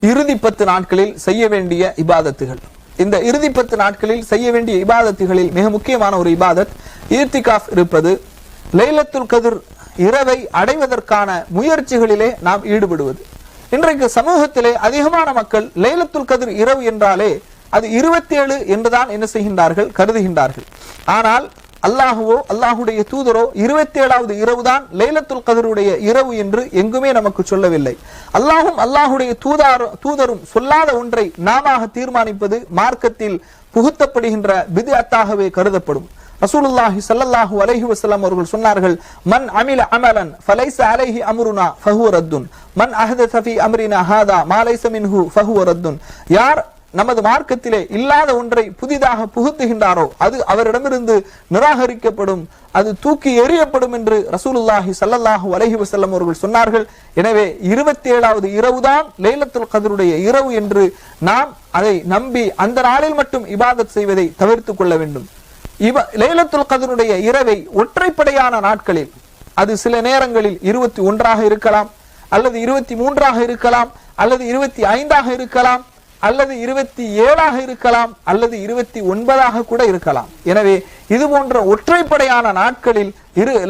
இறுதி 10 நாட்களில் செய்ய வேண்டிய இபாதத்துகள். இந்த இறுதி 10 நாட்களில் செய்ய வேண்டிய இபாதத்துகளில் மிக முக்கியமான ஒரு இபாதத் இர்திகாஃப் இருப்பது. லைலத்துல் கத்ர் இரவை அடைவதற்கான முயற்சிகளிலே நாம் ஈடுபடுவது. இன்றைக்கு சமூகத்திலே அதிகமான மக்கள் லைலத்துல் கத்ர் இரவு என்றாலே அது 27 என்றுதான் என்ன செய்கின்றார்கள், கருதுகின்றார்கள். ஆனால் அல்லாஹுவோ அல்லாஹுடைய தூதரோ 27வது இரவு தான் லைலத்துல் கத்ருடைய இரவு என்று எங்குமே நமக்கு சொல்லவில்லை. அல்லாஹும் அல்லாஹுடைய தூதரும் சொல்லாத ஒன்றை நாம தீர்மானிப்பது மார்க்கத்தில் புகுத்தப்படுகின்ற பித்அத்தாகவே கருதப்படும். ரசூலுல்லாஹி ஸல்லல்லாஹு அலைஹி வஸல்லம் அவர்கள் சொன்னார்கள், மன் அமில அமலன் ஃபலைஸ அலைஹி அம்ருனா ஃபஹுவ ரத்துன் மன் அஹதஸ ஃபீ அம்ரினா ஹாதா மா லைஸ மின்ஹு ஃபஹுவ ரத்துன். யார் நமது மார்க்கத்திலே இல்லாத ஒன்றை புதிதாக புகுத்துகின்றாரோ அது அவரிடமிருந்து நிராகரிக்கப்படும், அது தூக்கி எறியப்படும் என்று ரசூலுல்லாஹி ஸல்லல்லாஹு அலைஹி வஸல்லம் அவர்கள் சொன்னார்கள். எனவே 27வது இரவுதான் லைலத்துல் கத்ருடைய இரவு என்று நாம் அதை நம்பி அந்த நாளில் மட்டும் இபாதத் செய்வதை தவிர்த்து கொள்ள வேண்டும். லைலத்துல் கத்ருடைய இரவை ஒற்றைப்படையான நாட்களில், அது சில நேரங்களில் 21ஆக இருக்கலாம், அல்லது 23ஆக இருக்கலாம், அல்லது 25ஆக இருக்கலாம், அல்லது 27ஆக இருக்கலாம், அல்லது 29ஆக கூட இருக்கலாம். எனவே இது போன்ற ஒற்றைப்படையான நாட்களில்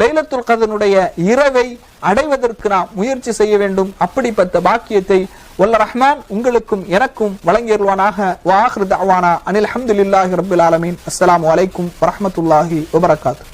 லைலத்துல் கத்ருடைய இரவை அடைவதற்கு நாம் முயற்சி செய்ய வேண்டும். அப்படிப்பட்ட பாக்கியத்தை வல்ல ரஹ்மான் உங்களுக்கும் எனக்கும் வழங்கியருவானாக. வ ஆகிரு தஅவானா அனில் ஹம்துலில்லாஹி ரப்பில் ஆலமீன். அஸ்ஸலாமு அலைக்கும் வரஹ்மத்துல்லாஹி வபரகாத்துஹு.